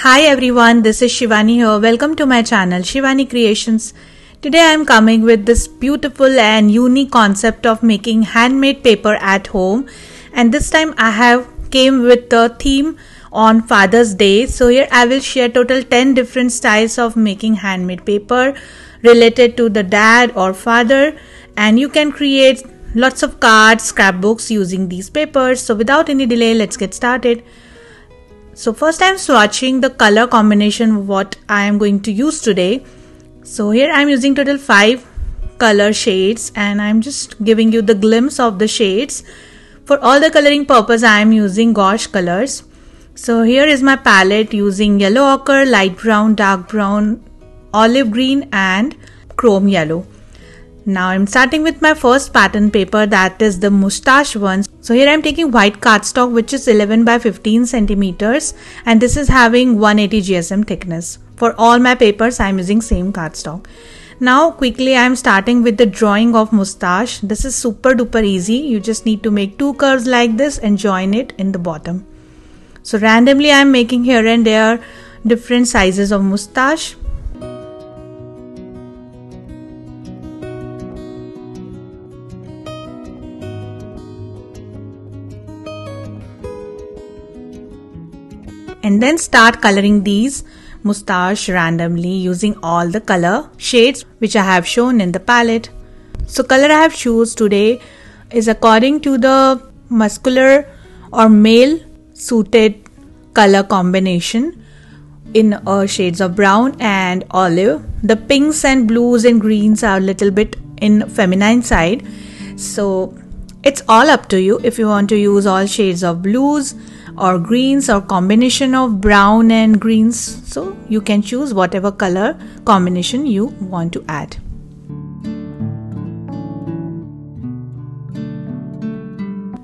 Hi everyone, this is Shivani here. Welcome to my channel Shivani Creations. Today I am coming with this beautiful and unique concept of making handmade paper at home, and this time I have came with the theme on Father's Day. So here I will share total 10 different styles of making handmade paper related to the dad or father, and you can create lots of cards, scrapbooks using these papers. So without any delay, let's get started. So first I am swatching the color combination what I am going to use today. So here I am using total 5 color shades, and I am just giving you the glimpse of the shades. For all the coloring purpose I am using gouache colors. So here is my palette using yellow ochre, light brown, dark brown, olive green and chrome yellow. Now I'm starting with my first pattern paper, that is the mustache one. So here I'm taking white cardstock which is 11 by 15 centimeters, and this is having 180 GSM thickness. For all my papers I'm using same cardstock. Now quickly I'm starting with the drawing of mustache. This is super duper easy. You just need to make 2 curves like this and join it in the bottom. So randomly I'm making here and there different sizes of mustache. And then start coloring these mustache randomly using all the color shades which I have shown in the palette. So color I have chosen today is according to the muscular or male suited color combination in shades of brown and olive. The pinks and blues and greens are a little bit in feminine side. So it's all up to you if you want to use all shades of blues or greens or combination of brown and greens. So you can choose whatever color combination you want to add.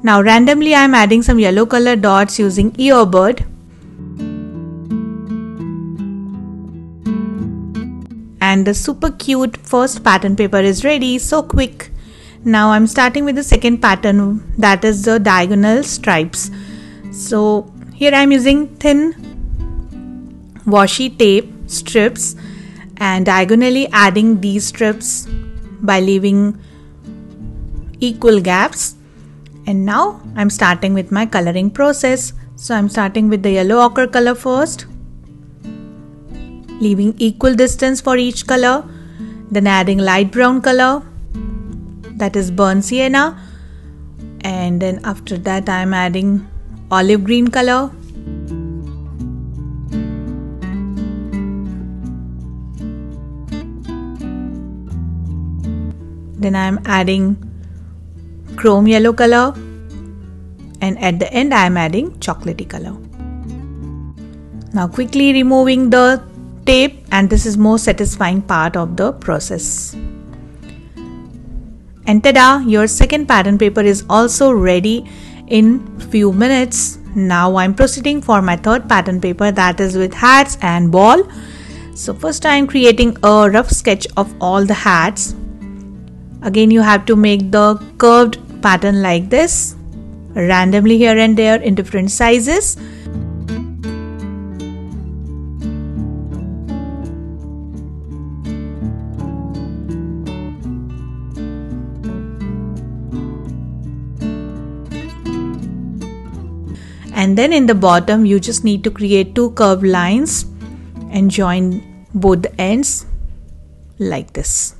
Now randomly I am adding some yellow color dots using earbud. And the super cute first pattern paper is ready, so quick. Now I'm starting with the second pattern, that is the diagonal stripes. So here I'm using thin washi tape strips and diagonally adding these strips by leaving equal gaps. And now I'm starting with my coloring process. So I'm starting with the yellow ochre color first, leaving equal distance for each color, then adding light brown color, that is burnt sienna, and then after that I'm adding olive green color, then I'm adding chrome yellow color, and at the end I am adding chocolatey color. Now quickly removing the tape, and this is most satisfying part of the process. And tada, your second pattern paper is also ready in few minutes. Now I'm proceeding for my third pattern paper, that is with hats and ball. So first I am creating a rough sketch of all the hats. Again you have to make the curved pattern like this, randomly here and there in different sizes. And then in the bottom you just need to create 2 curved lines and join both the ends like this.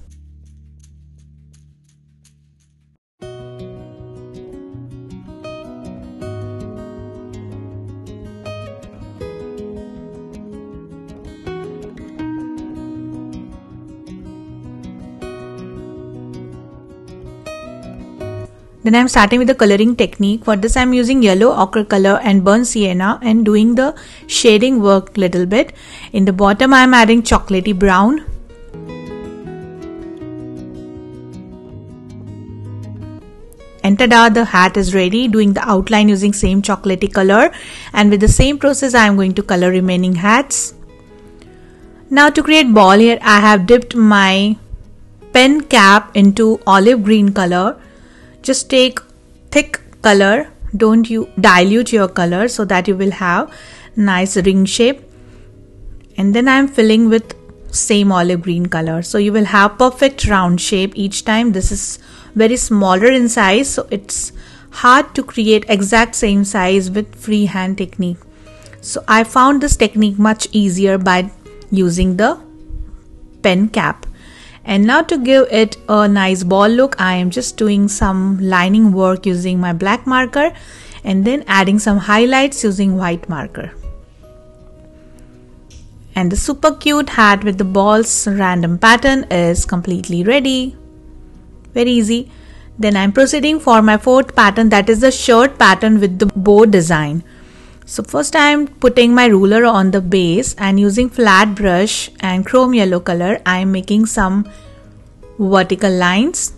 Then I am starting with the coloring technique. For this I am using yellow ochre color and burnt sienna and doing the shading work little bit. In the bottom I am adding chocolatey brown. And tada, the hat is ready. Doing the outline using same chocolatey color, and with the same process I am going to color remaining hats. Now to create ball, here I have dipped my pen cap into olive green color. Just take thick color, don't you dilute your color so that you will have nice ring shape. and then I'm filling with same olive green color. So you will have perfect round shape each time. This is very smaller in size, so it's hard to create exact same size with freehand technique. So I found this technique much easier by using the pen cap. And now to give it a nice ball look, I am just doing some lining work using my black marker and then adding some highlights using white marker. And the super cute hat with the balls random pattern is completely ready. Very easy. Then I'm proceeding for my fourth pattern, that is the shirt pattern with the bow design. So first I'm putting my ruler on the base and using flat brush and chrome yellow color, I'm making some vertical lines.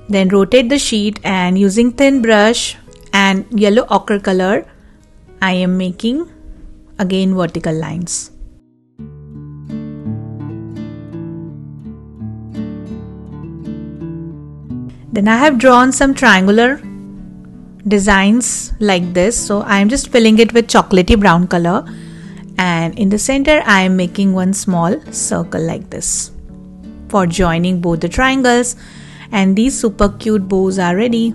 Then rotate the sheet and using thin brush and yellow ochre color, I am making again vertical lines. Then I have drawn some triangular designs like this. So I am just filling it with chocolatey brown color, and in the center I am making one small circle like this for joining both the triangles, and these super cute bows are ready.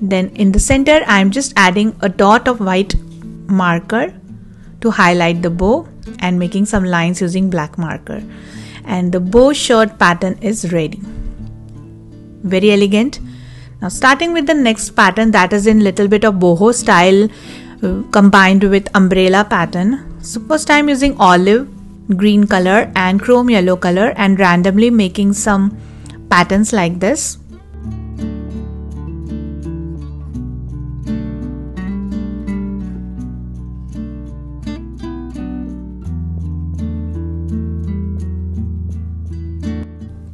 Then in the center I am just adding a dot of white marker to highlight the bow and making some lines using black marker, and the bow shirt pattern is ready. Very elegant. Now starting with the next pattern, that is in little bit of boho style combined with umbrella pattern. So first I am using olive green color and chrome yellow color and randomly making some patterns like this.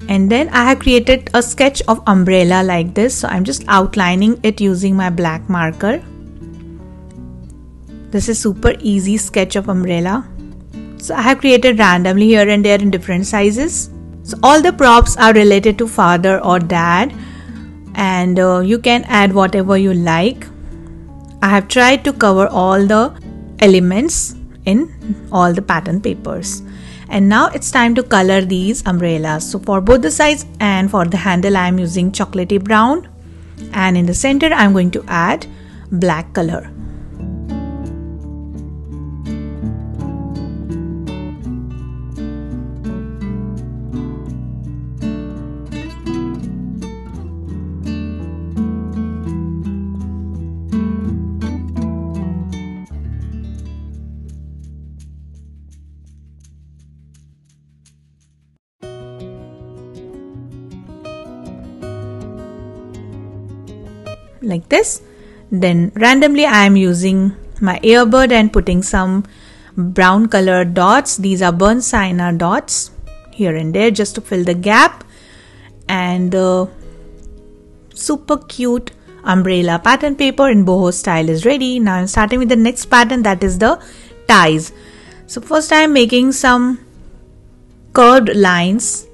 And then I have created a sketch of umbrella like this. So I'm just outlining it using my black marker. This is super easy sketch of umbrella. So I have created randomly here and there in different sizes. So all the props are related to father or dad, and you can add whatever you like. I have tried to cover all the elements in all the pattern papers. And now it's time to color these umbrellas. So for both the sides and for the handle I am using chocolatey brown, and in the center I'm going to add black color. Like this. Then randomly I am using my earbud and putting some brown colored dots. These are burnt sienna dots here and there just to fill the gap, and the super cute umbrella pattern paper in boho style is ready. Now I'm starting with the next pattern, that is the ties. So first I am making some curved lines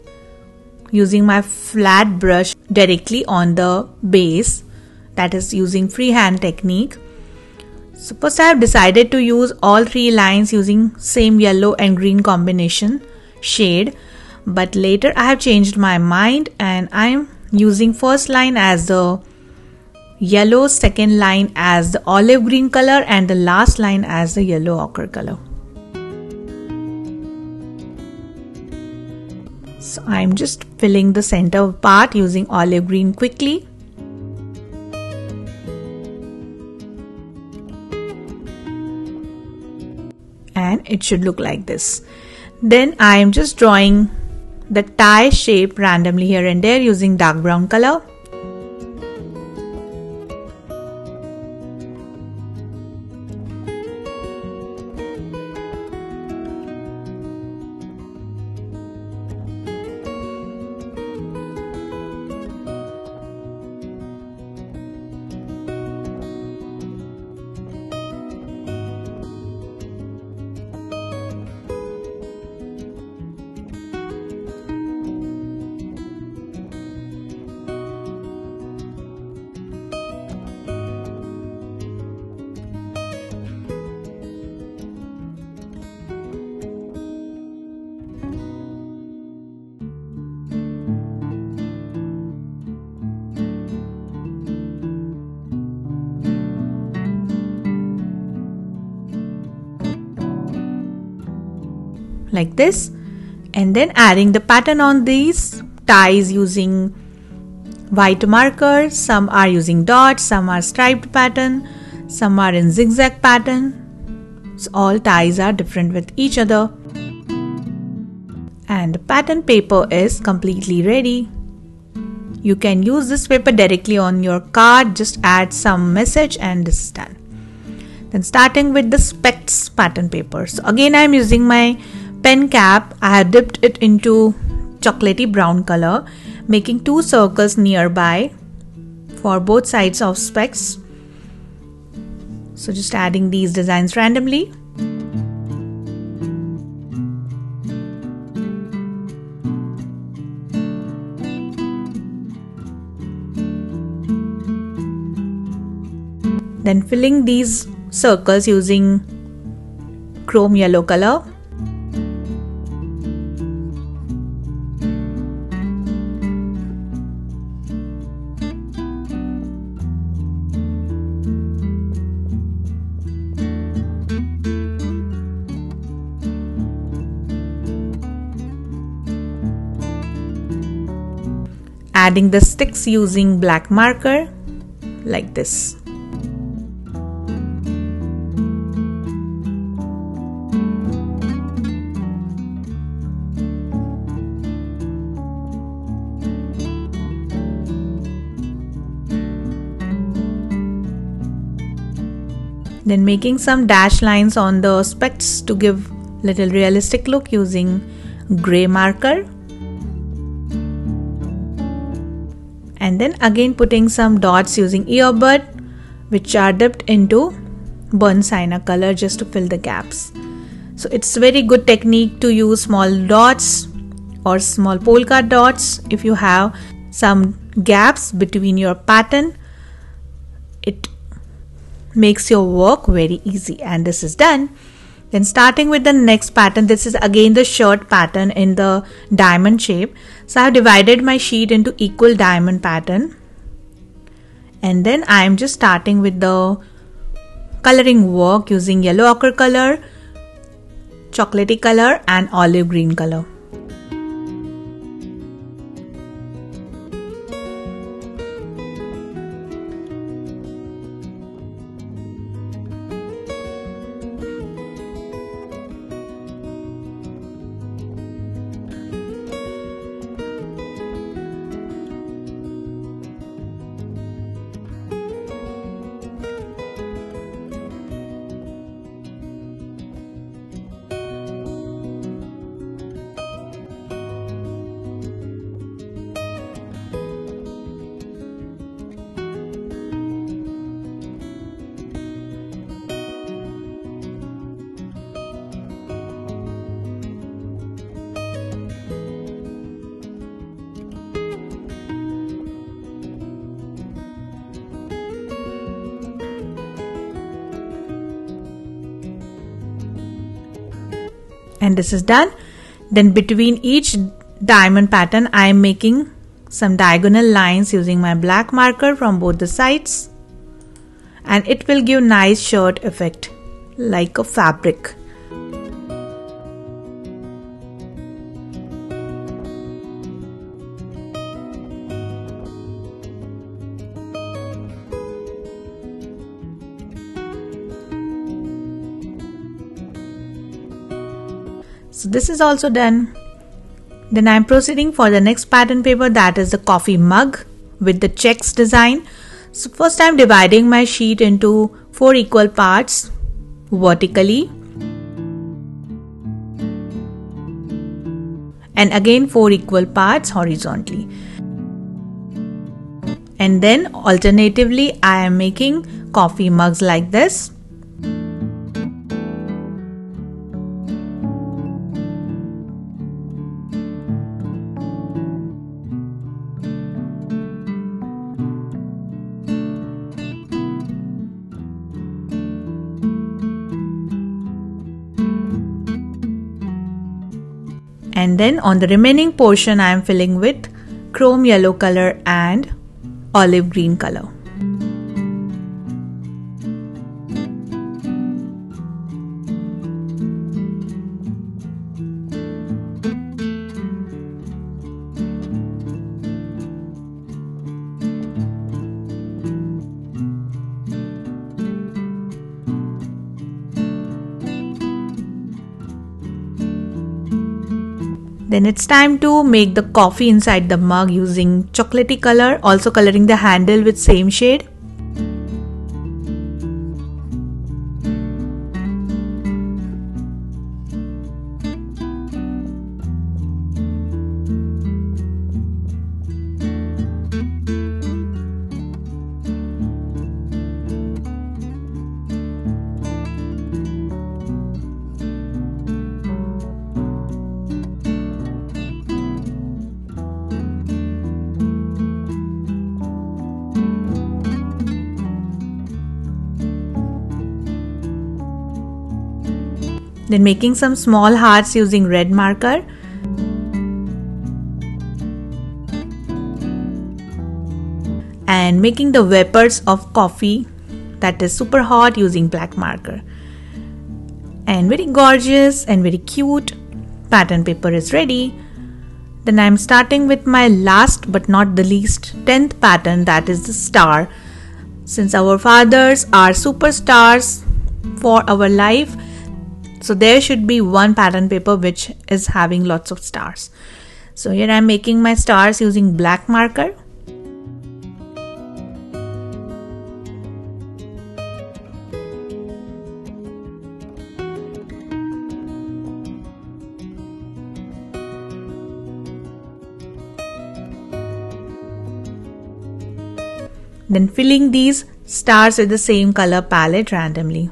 using my flat brush directly on the base, that is using freehand technique. So first I have decided to use all three lines using same yellow and green combination shade, but later I have changed my mind and I am using first line as the yellow, second line as the olive green color, and the last line as the yellow ochre color. So I am just filling the center part using olive green quickly. And it should look like this. Then I am just drawing the tie shape randomly here and there using dark brown color. like this, and then adding the pattern on these ties using white marker. Some are using dots, some are striped pattern, some are in zigzag pattern. So all ties are different with each other. And the pattern paper is completely ready. You can use this paper directly on your card, just add some message and this is done. Then starting with the specs pattern paper. So again I am using my pen cap. I have dipped it into chocolatey brown color, making 2 circles nearby for both sides of specs. So just adding these designs randomly. Then filling these circles using chrome yellow color. Adding the sticks using black marker like this. Then making some dash lines on the specs to give little realistic look using gray marker. And then again putting some dots using earbud, which are dipped into burnt sienna color just to fill the gaps. So it's very good technique to use small dots or small polka dots. If you have some gaps between your pattern, it makes your work very easy. And this is done. Then starting with the next pattern, this is again the shirt pattern in the diamond shape. So I have divided my sheet into equal diamond pattern. And then I am just starting with the coloring work using yellow ochre color, chocolatey color and olive green color. And this is done. Then between each diamond pattern I am making some diagonal lines using my black marker from both the sides, and it will give nice shirt effect like a fabric. So this is also done. Then I am proceeding for the next pattern paper, that is the coffee mug with the checks design. So first I am dividing my sheet into 4 equal parts vertically, and again 4 equal parts horizontally. And then alternatively I am making coffee mugs like this. And then on the remaining portion I am filling with chrome yellow color and olive green color. Then it's time to make the coffee inside the mug using chocolatey color, also coloring the handle with same shade. Then making some small hearts using red marker. And making the vapors of coffee that is super hot using black marker. And very gorgeous and very cute pattern paper is ready. Then I'm starting with my last but not the least 10th pattern, that is the star. Since our fathers are superstars for our life, so there should be one pattern paper which is having lots of stars. So here I'm making my stars using black marker. Then filling these stars with the same color palette randomly.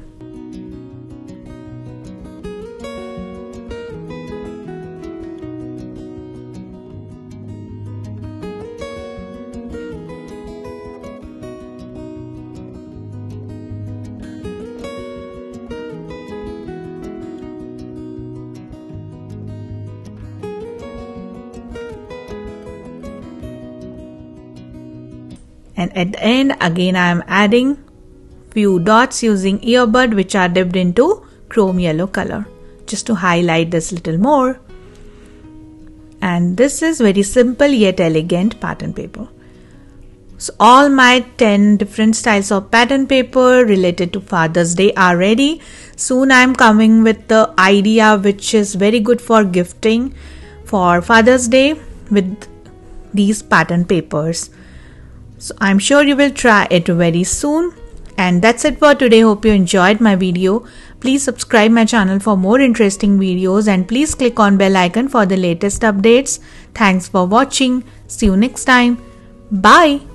And at the end again I am adding few dots using earbud which are dipped into chrome yellow color just to highlight this little more. And this is very simple yet elegant pattern paper. So all my 10 different styles of pattern paper related to Father's Day are ready. Soon I am coming with the idea which is very good for gifting for Father's Day with these pattern papers. So I'm sure you will try it very soon. And that's it for today. Hope you enjoyed my video. Please subscribe my channel for more interesting videos and please click on bell icon for the latest updates. Thanks for watching. See you next time. Bye.